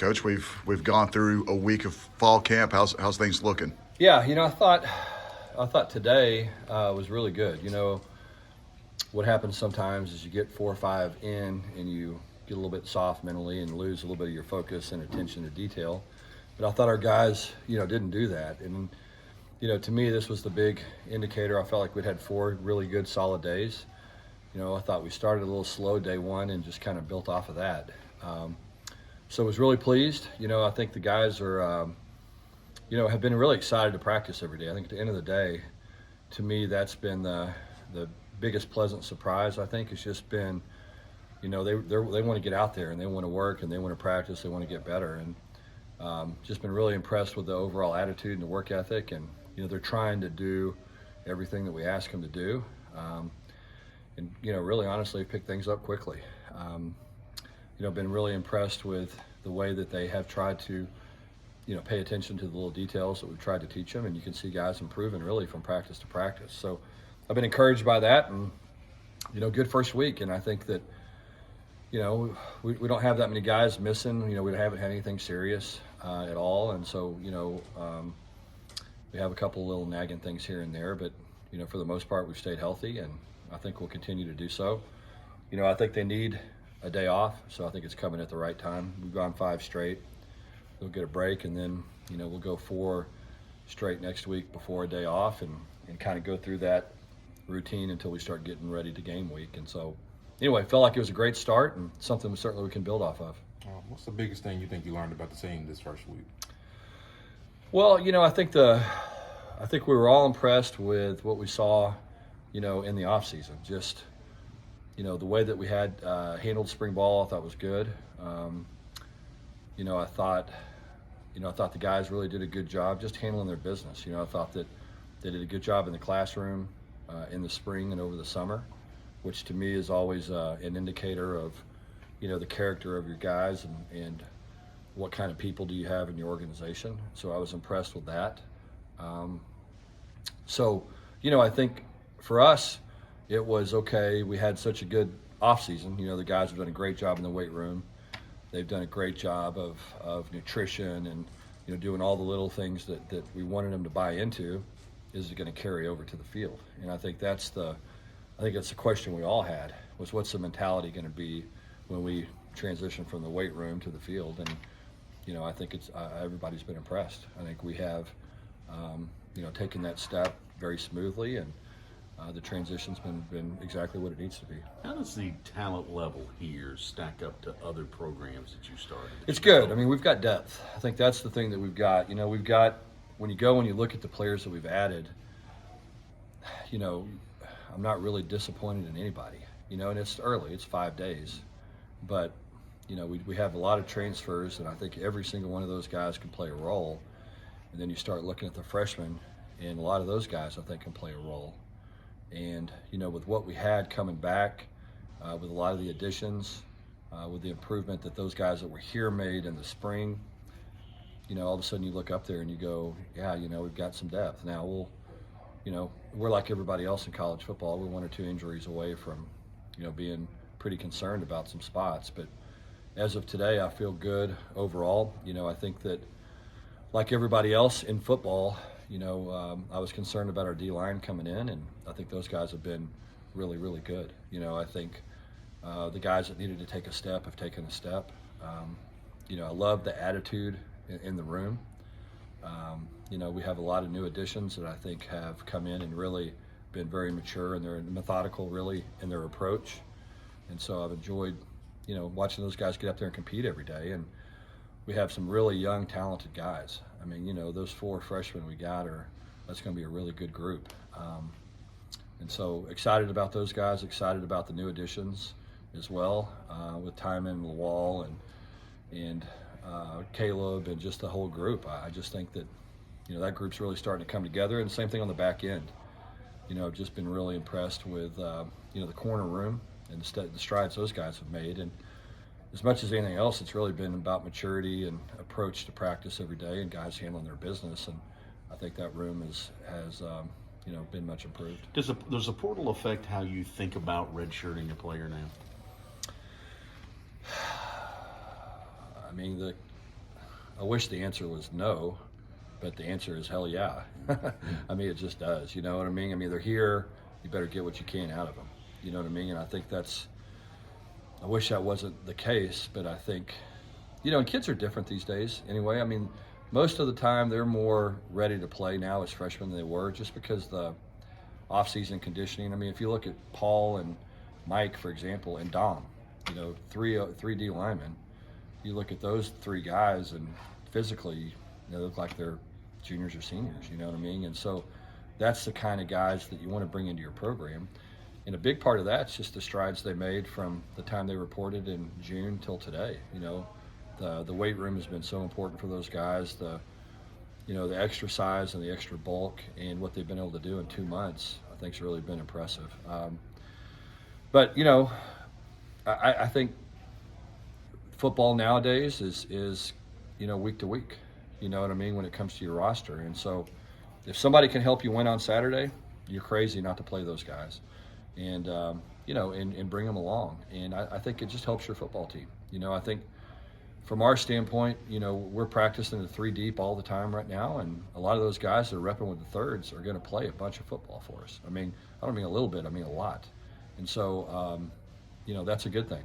Coach, we've gone through a week of fall camp. How's things looking? Yeah, I thought today was really good. What happens sometimes is you get 4 or 5 in and you get a little bit soft mentally and lose a little bit of your focus and attention to detail. But I thought our guys, didn't do that. And, to me, this was the big indicator. I felt like we'd had 4 really good, solid days. I thought we started a little slow day one and just kind of built off of that. So I was really pleased. I think the guys are, have been really excited to practice every day. I think at the end of the day, to me, that's been the biggest pleasant surprise. I think it's just been, they want to get out there and they want to work and they want to practice. They want to get better, and just been really impressed with the overall attitude and the work ethic. And they're trying to do everything that we ask them to do, and really honestly pick things up quickly. Been really impressed with the way that they have tried to, pay attention to the little details that we've tried to teach them, and you can see guys improving really from practice to practice. So I've been encouraged by that, and good first week. And I think that we don't have that many guys missing. We haven't had anything serious at all, and so we have a couple little nagging things here and there, but for the most part we've stayed healthy, and I think we'll continue to do so. I think they need a day off, so I think it's coming at the right time. We've gone 5 straight. They'll get a break, and then we'll go 4 straight next week before a day off, and kind of go through that routine until we start getting ready to game week. And so anyway, felt like it was a great start and something certainly we can build off of. What's the biggest thing you think you learned about the team this first week? Well, I think we were all impressed with what we saw, in the off season. Just the way that we had handled spring ball, I thought was good. I thought the guys really did a good job just handling their business. I thought that they did a good job in the classroom in the spring and over the summer, which to me is always an indicator of, the character of your guys and what kind of people do you have in your organization. So I was impressed with that. I think for us, it was okay. We had such a good off season. The guys have done a great job in the weight room. They've done a great job of nutrition and, doing all the little things that we wanted them to buy into. Is it going to carry over to the field? And I think that's the question we all had, was what's the mentality going to be when we transition from the weight room to the field? And, I think it's everybody's been impressed. I think we have, taken that step very smoothly, and the transition's been exactly what it needs to be. How does the talent level here stack up to other programs that you started? It's good. I mean, we've got depth. I think that's the thing that we've got. We've got, when you look at the players that we've added, I'm not really disappointed in anybody. And it's early. It's 5 days. But, we have a lot of transfers, and I think every single one of those guys can play a role. And then you start looking at the freshmen, and a lot of those guys I think can play a role. And, with what we had coming back, with a lot of the additions, with the improvement that those guys that were here made in the spring, all of a sudden you look up there and you go, yeah, we've got some depth. Now we're like everybody else in college football. We're 1 or 2 injuries away from, being pretty concerned about some spots. But as of today, I feel good overall. I think that like everybody else in football, I was concerned about our D-line coming in, and I think those guys have been really, really good. I think the guys that needed to take a step have taken a step. I love the attitude in the room. We have a lot of new additions that I think have come in and really been very mature, and they're methodical really in their approach. And so I've enjoyed, watching those guys get up there and compete every day. And we have some really young, talented guys. I mean, those 4 freshmen we got that's going to be a really good group. And so excited about those guys, excited about the new additions as well, with Timon, Lawal, and Caleb, and just the whole group. I just think that, that group's really starting to come together, and the same thing on the back end. I've just been really impressed with, the corner room and the strides those guys have made. And as much as anything else, it's really been about maturity and approach to practice every day and guys handling their business. And I think that room has been much improved. Does the portal affect how you think about redshirting a player now? I mean, I wish the answer was no, but the answer is hell yeah. I mean, it just does. You know what I mean? I mean, they're here. You better get what you can out of them. You know what I mean? And I think I wish that wasn't the case, but I think, and kids are different these days anyway. I mean, most of the time they're more ready to play now as freshmen than they were, just because the off-season conditioning. I mean, if you look at Paul and Mike, for example, and Dom, three D linemen, you look at those three guys and physically they look like they're juniors or seniors, you know what I mean? And so that's the kind of guys that you want to bring into your program. And a big part of that's just the strides they made from the time they reported in June till today. The weight room has been so important for those guys. The extra size and the extra bulk and what they've been able to do in 2 months, I think, has really been impressive. But I think football nowadays is week to week. You know what I mean, when it comes to your roster. And so if somebody can help you win on Saturday, you're crazy not to play those guys. And and bring them along. And I think it just helps your football team. I think from our standpoint, we're practicing the 3 deep all the time right now, and a lot of those guys that are repping with the thirds are going to play a bunch of football for us. I mean, I don't mean a little bit, I mean a lot. And so, that's a good thing.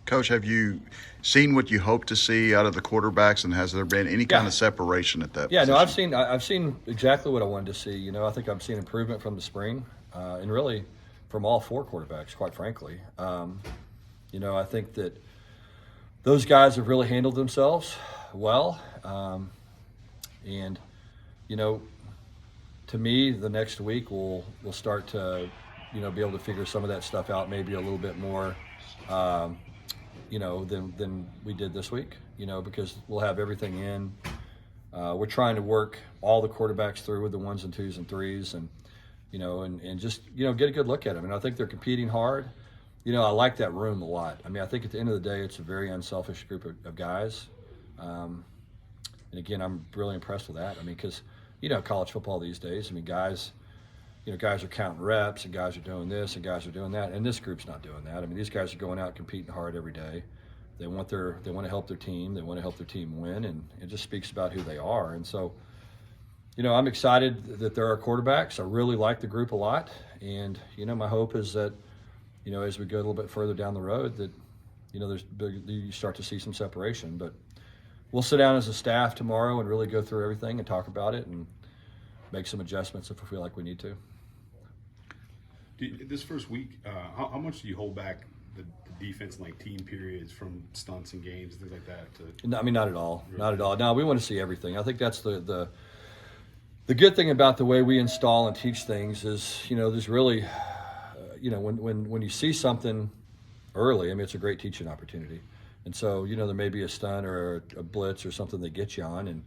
Coach, have you seen what you hope to see out of the quarterbacks, and has there been any kind of separation at that position? No, I've seen exactly what I wanted to see. I think I've seen improvement from the spring, and really from all 4 quarterbacks, quite frankly. I think that those guys have really handled themselves well. To me, the next week we'll start to, be able to figure some of that stuff out maybe a little bit more, than we did this week, because we'll have everything in. We're trying to work all the quarterbacks through with the 1s and 2s and 3s and just, get a good look at them. And I think they're competing hard. I like that room a lot. I mean, I think at the end of the day, it's a very unselfish group of guys. And again, I'm really impressed with that. I mean, because, college football these days, I mean, guys are counting reps and guys are doing this and guys are doing that. And this group's not doing that. I mean, these guys are going out competing hard every day. They want to help their team. They want to help their team win. And it just speaks about who they are. And so, I'm excited that there are quarterbacks. I really like the group a lot. And, my hope is that, as we go a little bit further down the road, that, you start to see some separation. But we'll sit down as a staff tomorrow and really go through everything and talk about it and make some adjustments if we feel like we need to. This first week, how much do you hold back the defense, like team periods, from stunts and games, things like that? No, I mean, not at all. Really? Not at all. No, we want to see everything. I think that's the good thing about the way we install and teach things is, there's really, when you see something early, I mean, it's a great teaching opportunity. And so, there may be a stunt or a blitz or something that gets you on, and,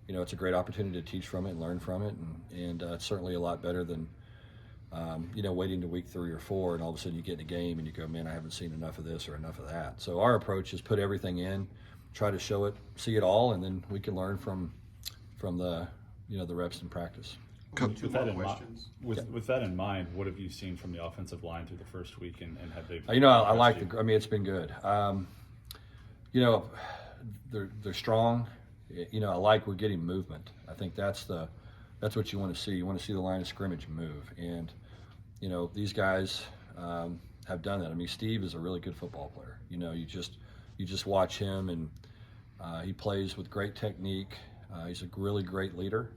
it's a great opportunity to teach from it and learn from it. And it's certainly a lot better than, waiting to week 3 or 4 and all of a sudden you get in a game and you go, man, I haven't seen enough of this or enough of that. So our approach is put everything in, try to show it, see it all, and then we can learn from the, the reps in practice. With that in mind, what have you seen from the offensive line through the first week, and have they? I like I mean, it's been good. They're strong. I like we're getting movement. I think that's what you want to see. You want to see the line of scrimmage move, and these guys have done that. I mean, Steve is a really good football player. You just watch him, and he plays with great technique. He's a really great leader.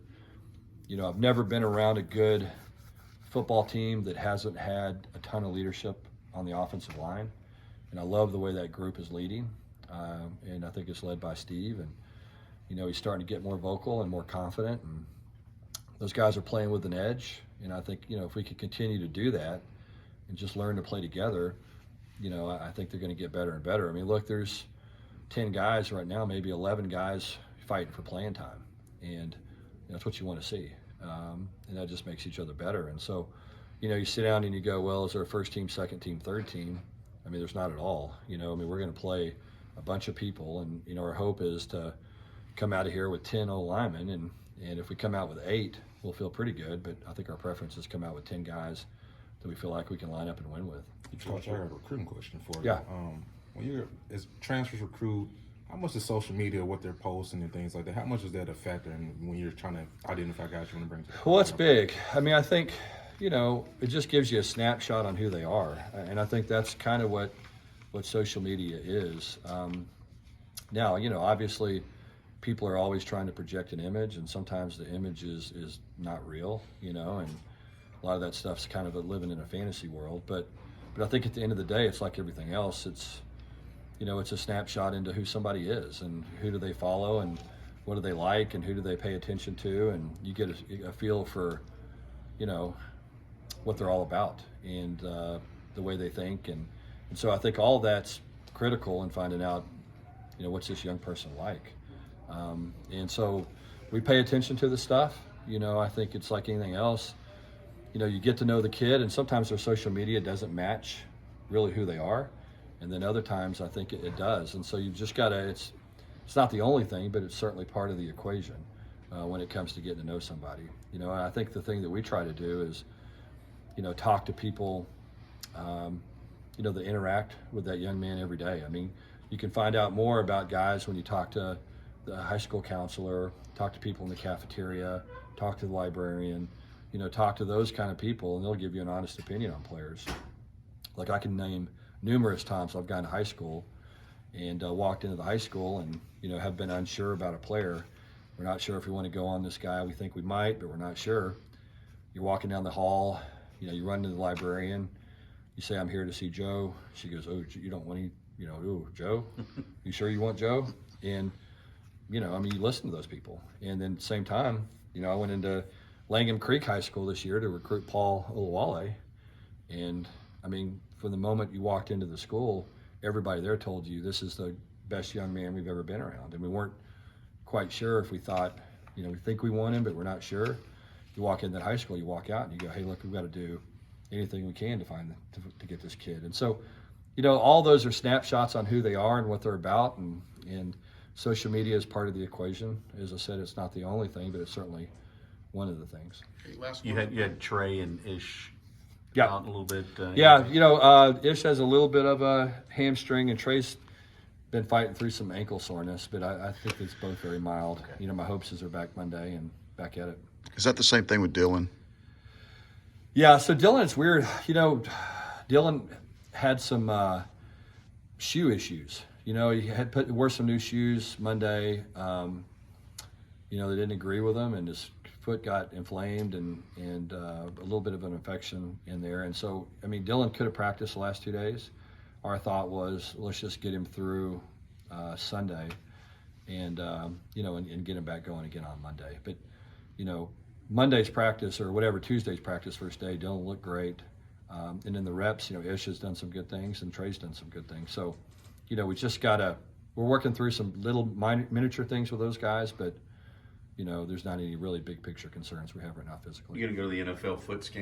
I've never been around a good football team that hasn't had a ton of leadership on the offensive line, and I love the way that group is leading. And I think it's led by Steve, and he's starting to get more vocal and more confident, and those guys are playing with an edge. And I think if we can continue to do that and just learn to play together, I think they're going to get better and better. I mean, look, there's 10 guys right now, maybe 11 guys fighting for playing time, and that's what you want to see. And that just makes each other better. And so, you sit down and you go, well, is there a first team, second team, third team? I mean, there's not at all. I mean, we're going to play a bunch of people, and our hope is to come out of here with 10 old linemen, and if we come out with 8, we'll feel pretty good. But I think our preference is come out with 10 guys that we feel like we can line up and win with. Coach, I have a recruiting question for you. Yeah. When you're as transfers recruit, How much is social media, what they're posting and things like that? How much is that a factor when you're trying to identify guys you want to bring to the Well, it's program? big. I mean, I think, it just gives you a snapshot on who they are. And I think that's kind of what social media is. Now, obviously people are always trying to project an image, and sometimes the image is not real, and a lot of that stuff's kind of living in a fantasy world. But I think at the end of the day, it's like everything else. It's a snapshot into who somebody is and who do they follow and what do they like and who do they pay attention to, and you get a feel for, what they're all about and the way they think, and so I think all that's critical in finding out, what's this young person like, and so we pay attention to the stuff. I think it's like anything else. You get to know the kid, and sometimes their social media doesn't match really who they are. And then other times I think it does. And so you've just got to, it's not the only thing, but it's certainly part of the equation when it comes to getting to know somebody. And I think the thing that we try to do is, talk to people, that interact with that young man every day. I mean, you can find out more about guys when you talk to the high school counselor, talk to people in the cafeteria, talk to the librarian, talk to those kind of people, and they'll give you an honest opinion on players. Like I can name numerous times I've gone to high school and walked into the high school and have been unsure about a player. We're not sure if we want to go on this guy. We think we might, but we're not sure. You're walking down the hall, you run to the librarian. You say, "I'm here to see Joe." She goes, "Oh, you don't want any, oh, Joe? You sure you want Joe?" And you listen to those people. And then at the same time, I went into Langham Creek High School this year to recruit Paul Olawale, and from the moment you walked into the school, everybody there told you this is the best young man we've ever been around. And we weren't quite sure if we thought, we think we want him, but we're not sure. You walk in that high school, you walk out and you go, "Hey, look, we've got to do anything we can to get this kid." And so, all those are snapshots on who they are and what they're about. And social media is part of the equation. As I said, it's not the only thing, but it's certainly one of the things. Okay, last You one. had Trey and Ish Yeah. out a little bit. Ish has a little bit of a hamstring, and Trey's been fighting through some ankle soreness, but I think it's both very mild. Okay. My hopes is they're back Monday and back at it. Is that the same thing with Dylan? Yeah, so Dylan, it's weird. Dylan had some shoe issues. He wore some new shoes Monday. They didn't agree with him, and his foot got inflamed and a little bit of an infection in there. And so, Dylan could have practiced the last 2 days. Our thought was, let's just get him through Sunday and get him back going again on Monday. But, Monday's practice or whatever, Tuesday's practice first day, Dylan looked great. And in the reps, Ish has done some good things and Trey's done some good things. So, we just we're working through some little miniature things with those guys, but, there's not any really big picture concerns we have right now physically. You're going to go to the NFL foot scan?